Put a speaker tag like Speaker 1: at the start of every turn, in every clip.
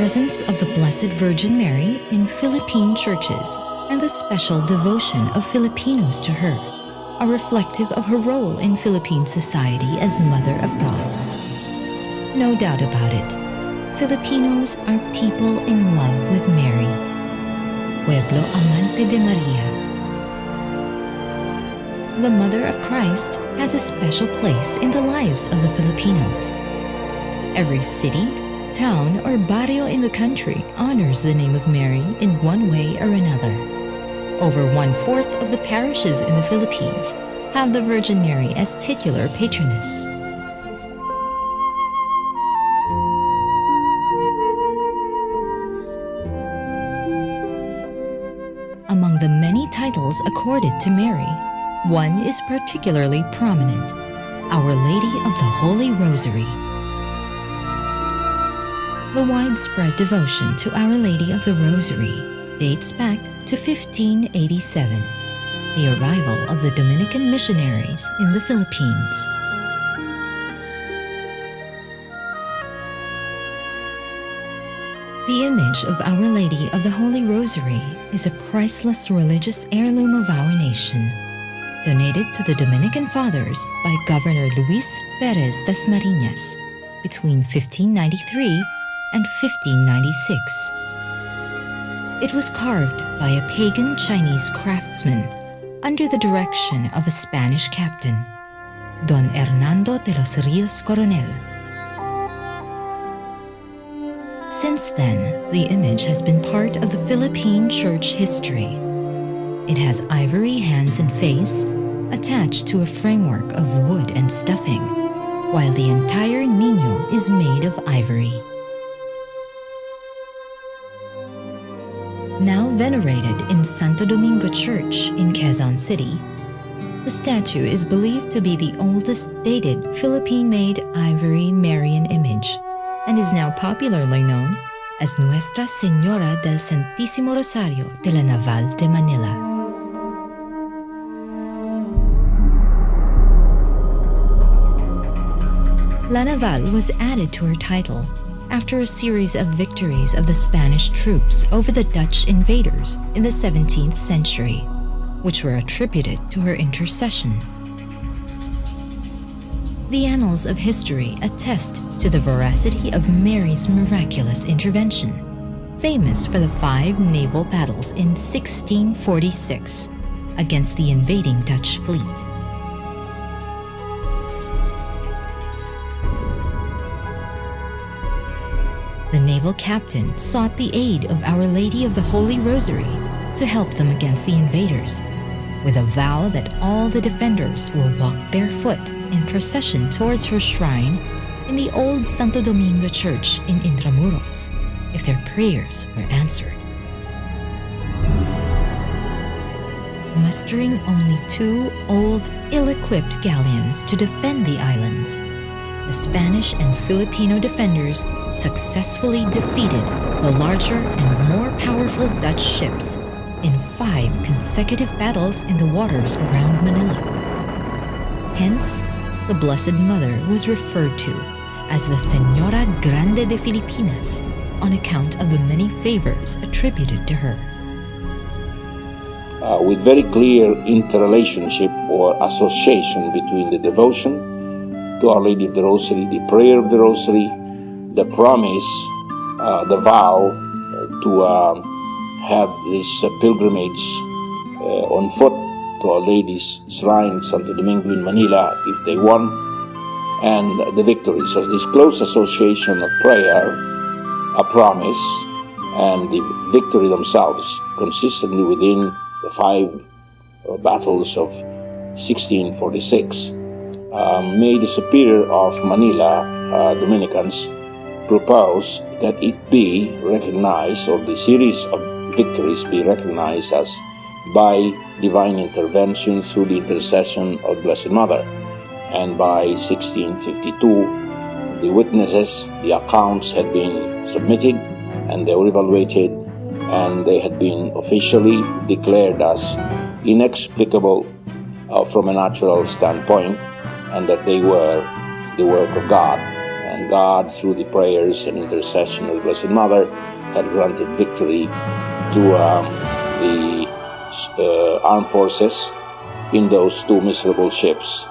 Speaker 1: presence of the Blessed Virgin Mary in Philippine churches and the special devotion of Filipinos to her are reflective of her role in Philippine society as Mother of God. No doubt about it, Filipinos are people in love with Mary. Pueblo, amante de Maria. The Mother of Christ has a special place in the lives of the Filipinos. Every city, town, or barrio in the country honors the name of Mary in one way or another. Over 1/4 of the parishes in the Philippines have the Virgin Mary as titular patroness. Among the many titles accorded to Mary, one is particularly prominent: Our Lady of the Holy Rosary. The widespread devotion to Our Lady of the Rosary dates back to 1587, the arrival of the Dominican missionaries in the Philippines. The image of Our Lady of the Holy Rosary is a priceless religious heirloom of our nation, donated to the Dominican Fathers by Governor Luis Perez Dasmariñas between 1593 and 1596. It was carved by a pagan Chinese craftsman under the direction of a Spanish captain, Don Hernando de los Rios Coronel. Since then, the image has been part of the Philippine church history. It has ivory hands and face attached to a framework of wood and stuffing, while the entire niño is made of ivory. Now venerated in Santo Domingo Church in Quezon City, the statue is believed to be the oldest dated Philippine-made ivory Marian image and is now popularly known as Nuestra Señora del Santísimo Rosario de la Naval de Manila. La Naval was added to her title after a series of victories of the Spanish troops over the Dutch invaders in the 17th century, which were attributed to her intercession. The annals of history attest to the veracity of Mary's miraculous intervention, famous for the 5 naval battles in 1646 against the invading Dutch fleet. The naval captain sought the aid of Our Lady of the Holy Rosary to help them against the invaders, with a vow that all the defenders will walk barefoot in procession towards her shrine in the old Santo Domingo Church in Intramuros, if their prayers were answered. Mustering only 2 old, ill-equipped galleons to defend the islands, the Spanish and Filipino defenders successfully defeated the larger and more powerful Dutch ships in 5 consecutive battles in the waters around Manila. Hence, the Blessed Mother was referred to as the Señora Grande de Filipinas on account of the many favors attributed to her.
Speaker 2: With very clear interrelationship or association between the devotion to Our Lady of the Rosary, the prayer of the Rosary, the promise, the vow to have this pilgrimage on foot to Our Lady's shrine, Santo Domingo in Manila, if they won, and the victory. So this close association of prayer, a promise, and the victory themselves, consistently within the 5 battles of 1646, made the superior of Manila, Dominicans, propose that it be recognized, or the series of victories be recognized as by divine intervention through the intercession of Blessed Mother. And by 1652, the witnesses, the accounts had been submitted and they were evaluated, and they had been officially declared as inexplicable from a natural standpoint, and that they were the work of God. And God, through the prayers and intercession of the Blessed Mother, had granted victory to the armed forces in those two miserable ships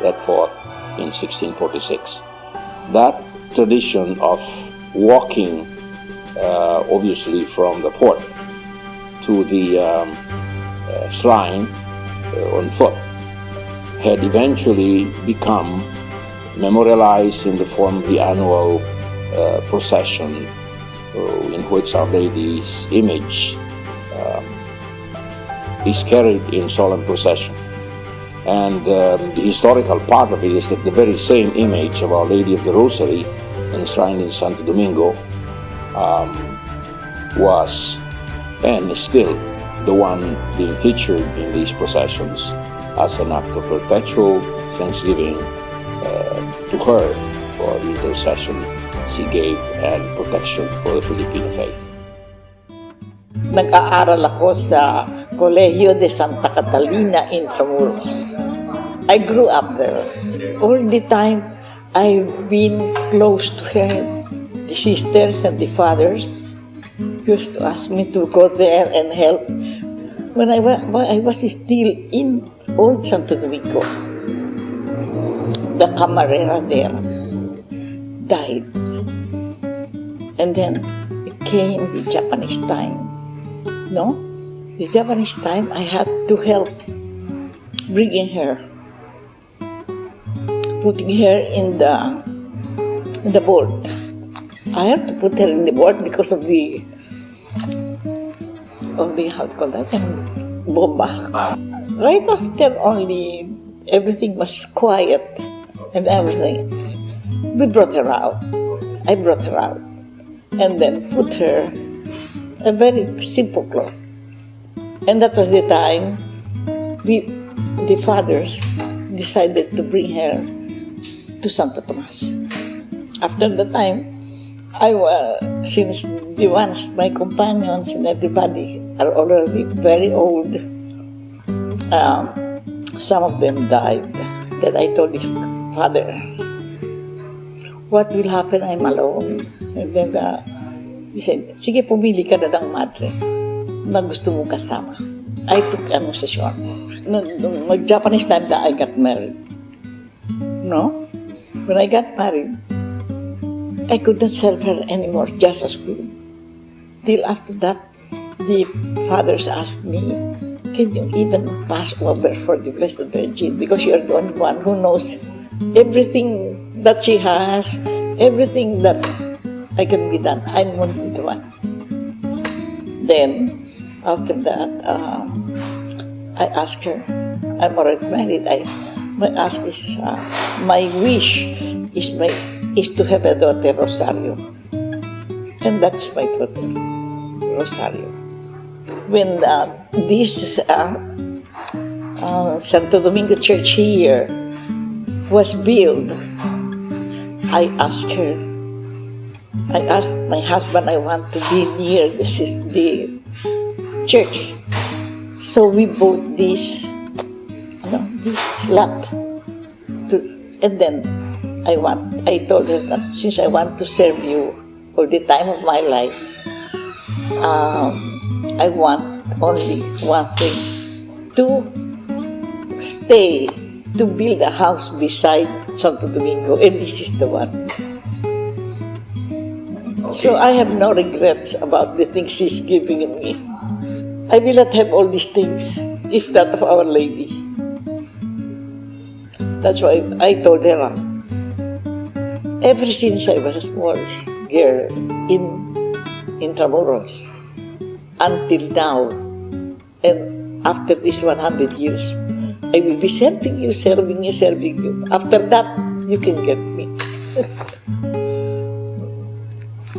Speaker 2: that fought in 1646. That tradition of walking, obviously from the port to the shrine on foot, had eventually become memorialized in the form of the annual procession in which Our Lady's image is carried in solemn procession. And the historical part of it is that the very same image of Our Lady of the Rosary, enshrined in Santo Domingo, was and is still the one being featured in these processions as an act of perpetual thanksgiving to her for the intercession she gave and protection for the Filipino faith.
Speaker 3: Nag-aaral ako sa Colegio de Santa Catalina in Intramuros. I grew up there. All the time, I've been close to her. The sisters and the fathers used to ask me to go there and help. When I was still in Old Santo Domingo, the camarera there died. And then it came the Japanese time. No? The Japanese time, I had to help bringing her, putting her in the boat. I had to put her in the boat because of the how to call that, bomba. Right after only everything was quiet and everything, we brought her out. I brought her out and then put her a very simple cloth. And that was the time the fathers decided to bring her to Santo Tomas. After the time, since the ones, my companions and everybody are already very old, some of them died. Then I told the father, what will happen? I'm alone. And then he said, sige, pumili ka na ng madre na gusto mong kasama. I took a session. Mag-Japanese time that I got married. No? When I got married, I could not serve her anymore just as good. Till after that, the fathers asked me, can you even pass over for the Blessed Virgin? Because you're the only one who knows everything that she has, everything that I can be done. I'm only the one. Then, after that, I asked her, I'm already married. My wish is to have a daughter, Rosario. And that's my daughter, Rosario. When this Santo Domingo Church here was built, I asked my husband, I want to be near the church. So we bought this lot. And then I told her that since I want to serve you all the time of my life, I want only one thing, to stay, to build a house beside Santo Domingo, and this is the one. Okay. So I have no regrets about the things she's giving me. I will not have all these things if not of Our Lady. That's why I told her, ever since I was a small girl in Intramuros, until now, and after this 100 years, I will be serving you. After that, you can get me.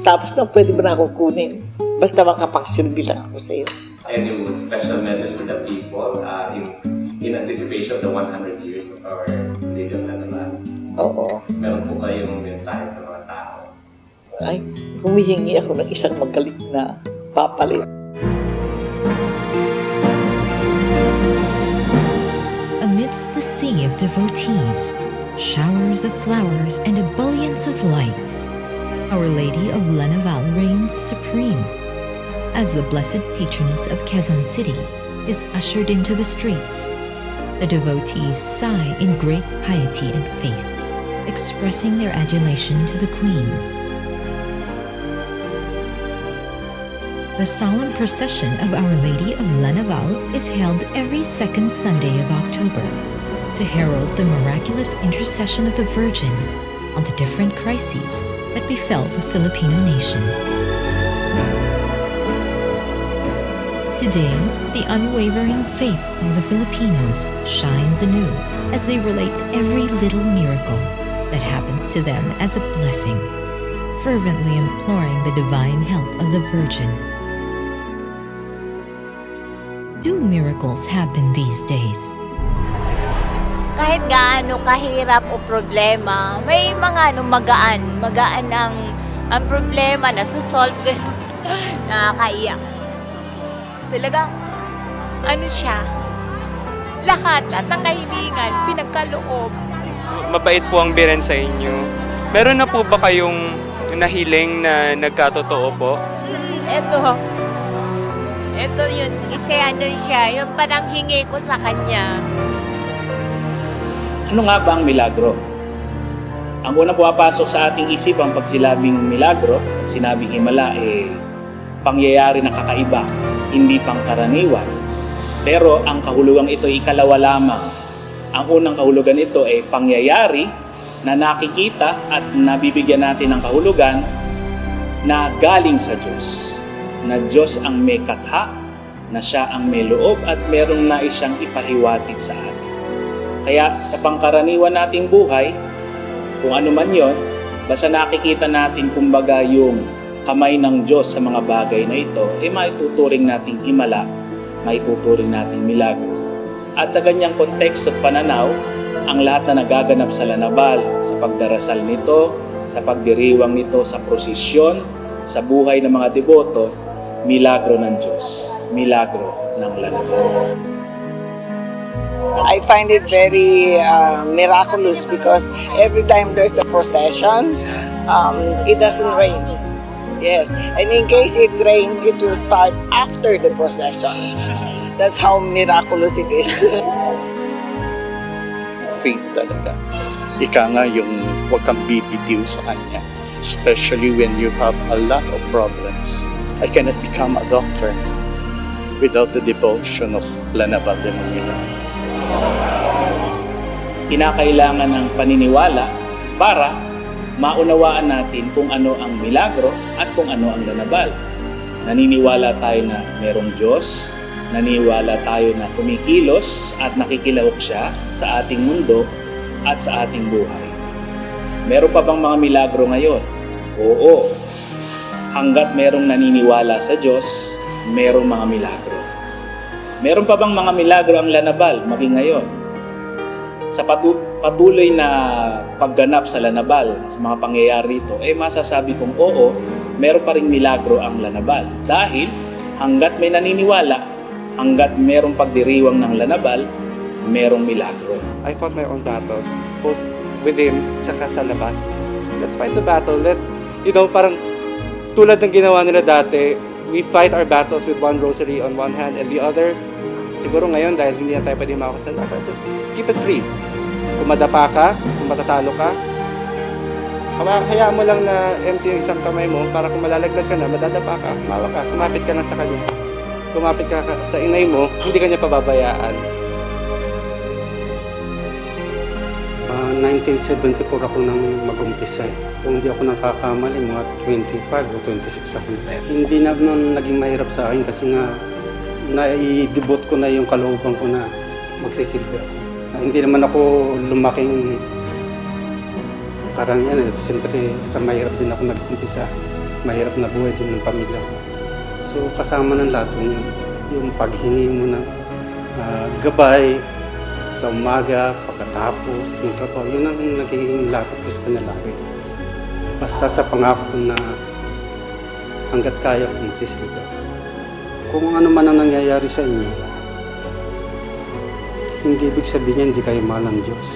Speaker 3: Tapos na, pwede mo na ako kunin. Basta makapagsilbi lang ako sa iyo.
Speaker 4: Any special message to the people in anticipation of the 100 years of our Lady of Manila?
Speaker 3: Oo.
Speaker 4: Meron po kayong mensahe sa mga tao?
Speaker 3: Ay, humihingi ako ng isang magalit na papalit.
Speaker 1: Amidst the sea of devotees, showers of flowers, and ebullience of lights, Our Lady of Naval reigns supreme. As the blessed patroness of Quezon City is ushered into the streets, the devotees sigh in great piety and faith, expressing their adulation to the Queen. The solemn procession of Our Lady of Naval is held every second Sunday of October to herald the miraculous intercession of the Virgin on the different crises that befell the Filipino nation. Today, the unwavering faith of the Filipinos shines anew as they relate every little miracle that happens to them as a blessing, fervently imploring the divine help of the Virgin. Do miracles happen these days?
Speaker 5: Kahit gaano kahirap o problema, may mga magaan ang problema na susolve. Nakakaiyak. Talagang, siya, lahat ng kahilingan, pinagkaloob.
Speaker 6: Mabait po ang biren sa inyo. Meron na po ba kayong nahiling na nagkatotoo po?
Speaker 5: Ito yun, siya, yung parang hingi ko sa kanya.
Speaker 7: Ano nga ba ang milagro? Ang unang pumapasok sa ating isipan pag sinabing milagro, pag sinabing himala, pangyayari na kakaiba, hindi pangkaraniwan. Pero ang kahulugang ito ay ikalawa lamang. Ang unang kahulugan ito ay pangyayari na nakikita at nabibigyan natin ng kahulugan na galing sa Diyos. Na Diyos ang may katha, na siya ang may loob at merong nais siyang ipahiwatig sa atin. Kaya sa pangkaraniwan nating buhay, kung ano man yon, basta nakikita natin kumbaga yung kamay ng Diyos sa mga bagay na ito, maituturing nating himala, maituturing nating milagro. At sa ganyang konteksto at pananaw, ang lahat na nagaganap sa lanabal, sa pagdarasal nito, sa pagdiriwang nito, sa prosesyon, sa buhay ng mga deboto, milagro ng Diyos, milagro ng lanabal.
Speaker 8: I find it very miraculous because every time there's a procession, it doesn't rain. Yes, and in case it rains, it will start after the procession. That's how miraculous it is.
Speaker 9: Faith talaga. Ika nga yung huwag kang bibitiw sa kanya. Especially when you have a lot of problems. I cannot become a doctor without the devotion of Naval de Manila.
Speaker 7: Kinakailangan ng paniniwala para maunawaan natin kung ano ang milagro at kung ano ang lanabal. Naniniwala tayo na merong Diyos, naniniwala tayo na kumikilos at nakikilahok siya sa ating mundo at sa ating buhay. Meron pa bang mga milagro ngayon? Oo. Hanggat merong naniniwala sa Diyos, merong mga milagro. Meron pa bang mga milagro ang lanabal maging ngayon? Sa patuloy na pagganap sa lanabal, sa mga pangyayari ito, masasabi kong oo, meron pa ring milagro ang lanabal. Dahil hanggat may naniniwala, hanggat merong pagdiriwang ng lanabal, merong milagro.
Speaker 6: I fought my own battles, both within tsaka sa labas. Let's fight the battle. Parang tulad ng ginawa nila dati, we fight our battles with one rosary on one hand and the other, siguro ngayon dahil hindi na tayo pwede makakasal, just keep it free. Kung madapa ka, kung matatalo ka, hayaan mo lang na empty yung isang kamay mo para kung malalaglag ka na, madadapa ka, mawa ka, kumapit ka lang sa kanya. Kumapit ka sa inay mo, hindi ka niya pababayaan.
Speaker 10: 1974 ako nang mag-umpisa. Kung hindi ako nakakamali, mga 25 o 26 ako. Hindi naman naging mahirap sa akin kasi nga naidibot ko na yung kalooban ko na magsisilbi ako. Hindi naman ako lumaking karamihan. Siyempre, sa mahirap din ako nag-umpisa. Mahirap na buhay din ng pamilya ko. So, kasama ng lahat yung paghingi mo ng gabay sa umaga, pagkatapos ng trabaho. Yun ang nagiging lapit ko sa kanya lagi. Basta sa pangako na hanggat kaya kong magsisilbi. Kung ano man ang nangyayari sa inyo, hindi ibig sabihin niya hindi kayo mahal ng Diyos.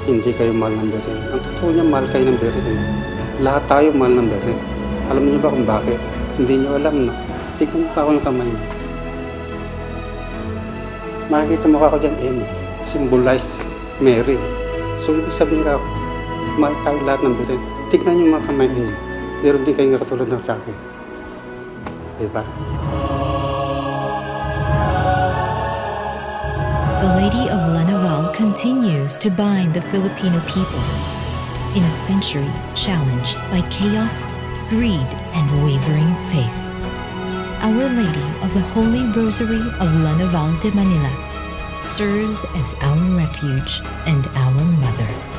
Speaker 10: hindi kayo mahal ng berin. Ang totoo niya, mahal kayo ng berin. Lahat tayo mahal ng berin. Alam niyo ba kung bakit? Hindi niyo alam, no? Tignan pa ako yung kamay niyo. Makikita mo ako dyan, Emmy. Symbolize Mary. So, ibig sabihin ka ako, mahal tayo lahat ng berin. Tignan niyo mga kamay niyo. Meron din kayong katulad ng sa akin. Diba?
Speaker 1: The Lady of Naval continues to bind the Filipino people in a century challenged by chaos, greed, and wavering faith. Our Lady of the Holy Rosary of Naval de Manila serves as our refuge and our mother.